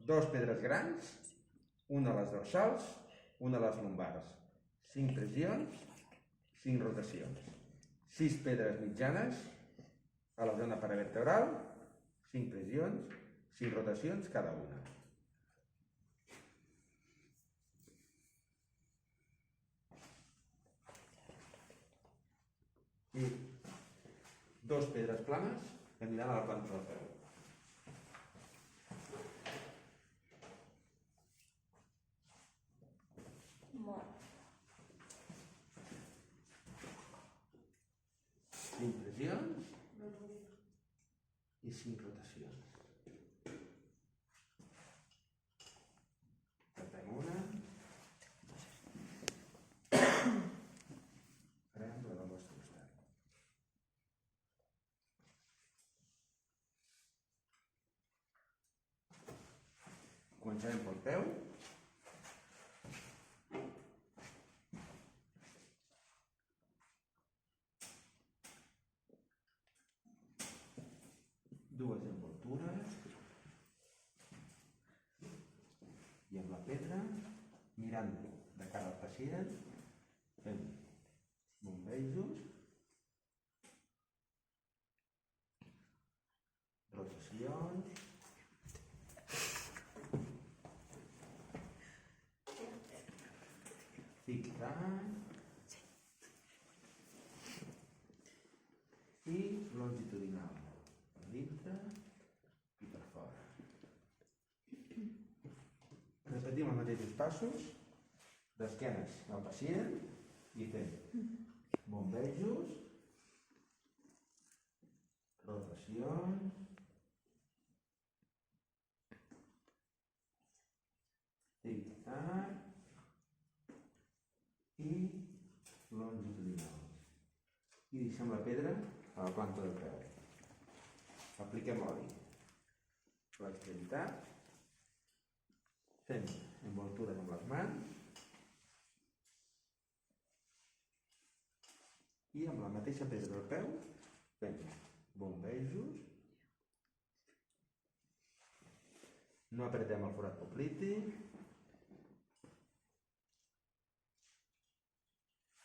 2 pedres grans, una a les dorsals, una a les lumbars, 5 pressions, 5 rotacions, 6 pedres mitjanes a la zona paravertebral, 5 pressions, 5 rotacions cada una. I 2 pedres planes que aniran a la planta del peu. Impressions i 5 rotacions. Tapem una. Farem la del vostre costat. Començarem pel peu. Dues envoltures i amb la pedra mirant de cara al pacient fem bombejos, rotacions, tic-tac i longitudinal. Dintre i per fora. Repetim els mateixos passos d'esquenes al pacient i fem bombejos, rotacions, tic-tac i longitudinals. I deixem la pedra a la planta del peu. Apliquem oli a l'extremitat, fem envoltures amb les mans i amb la mateixa pedra del peu fem bombejos, no apretem el forat poplític,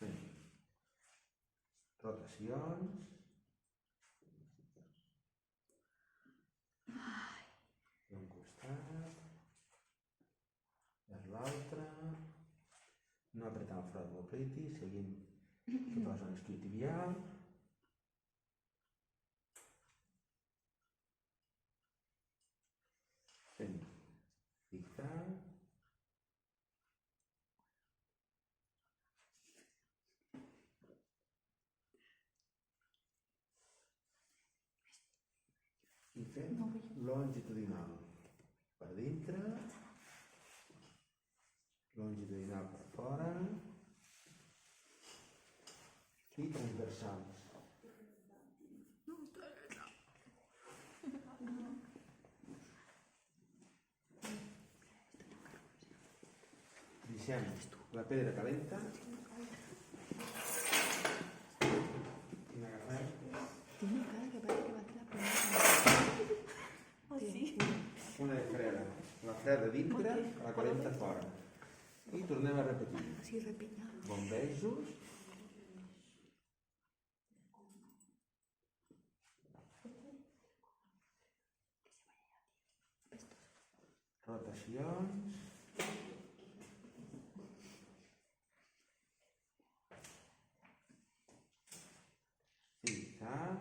fem rotacions, d'un costat, per l'altre, no apretem el forat poplític, seguim tota la zona isquiotibial, fem tic-tac i fem longitudinal per dintre, longitudinal per fora i transversals. Deixem la pedra calenta i n'agafem Tiene cara que parece que va a hacer la primera. Oh, sí. una de freda, la freda dintre, la calenta fora. I tornem a repetir. Así repita. Bombejos, rotacions, tic-tac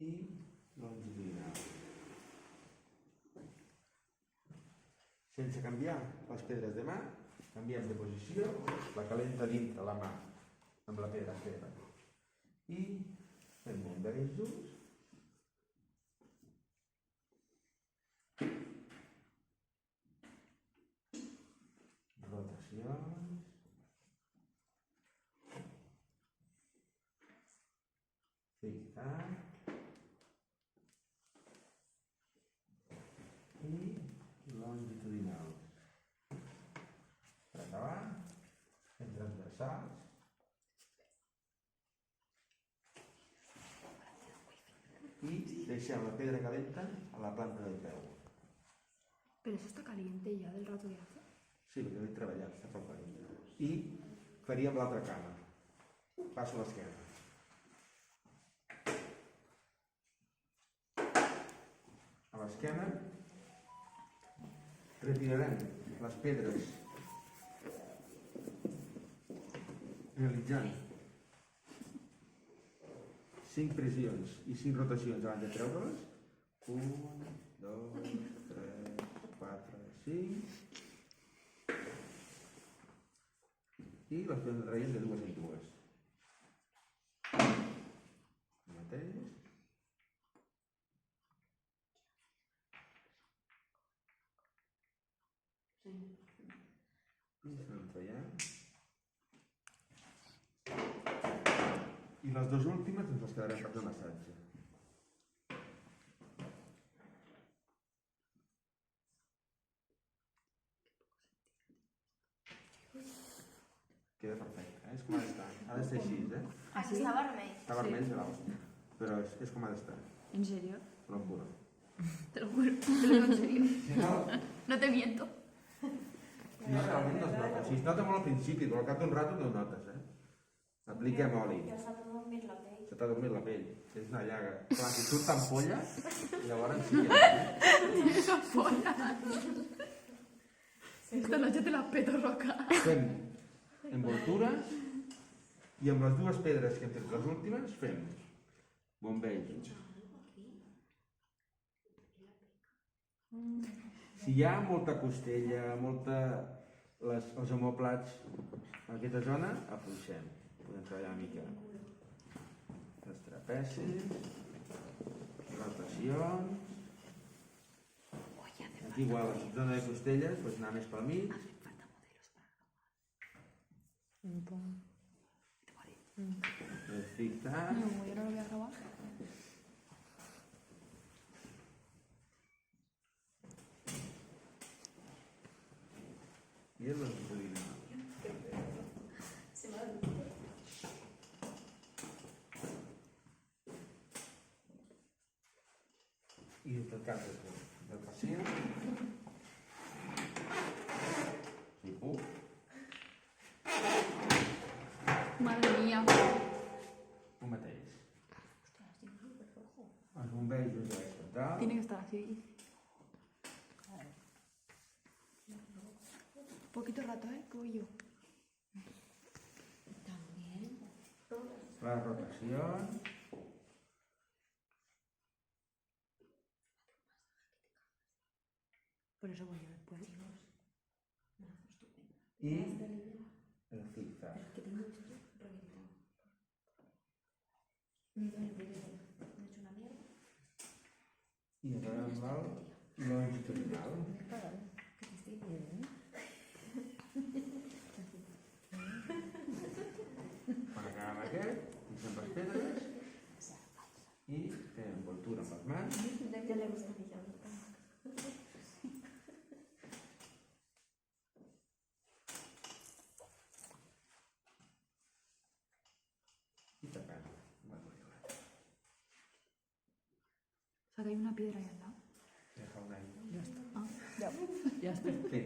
i longitudinal. Sense canviar les pedres de mà, canviem de posició, la calenta dintre la mà amb la pedra freda i fem bombejos, rotacions, tic-tac i longitudinal. Per acabar, fem transversals, i deixem la pedra calenta a la planta del peu. Pero eso está caliente ya del rato que hace. Sí, perquè l'he treballat, està tot calent. I faríem l'altra cama. Passo l'esquena. A l'esquena retirarem les pedres realitzant 5 pressions i 5 rotacions abans de treure-les. 1, 2, 3, 4, 5. I les podem traient de dues en dues. El mateix. I les anem traient. I les dues últimes ens les quedarem per fer massatge. Queda perfecte, és com ha d'estar. Ha de ser així, ¿Ah, sí? Està vermell. Està vermell, serà l'hòstia. Però és com ha d'estar. ¿En serio? No em juro. Te lo juro. Te lo digo en serio. Si no, No te miento. realment no es nota. O sigui, es nota molt al principi, però al cap d'un rato no ho notes, Apliquem oli. Ja s'ha dormit la pell. Se t'ha dormit la pell. És una llaga. Clar, si surt ampolla, llavors sí. Esta noche te las peto, Roca. Fem envoltura i amb les dues pedres que hem tret les últimes fem bombell. Si hi ha molta costella, els omoplats en aquesta zona, afluixem. Podem treballar una mica els trapezis, rotacions. Aquí igual, la zona de costelles, pues anar més pel mig. Perfecte. No, como yo no lo voy a grabar. I és longitudinal. I en tot cas del pacient, si puc, Madre mía. el mateix. Els bombells des de l'eix frontal. Tiene que estar así. Poquito rato, que voy yo. Les rotacions. Por eso voy yo después. I el zig-zag. I acabem amb el longitudinal. Quan acabem aquest, fixem les pedres i fem envoltura amb les mans. Ja le gusta a I tapem. O sea, que hay una piedra ahí al lado. Deja una ahí. Ya está. Ah, ya está. Sí.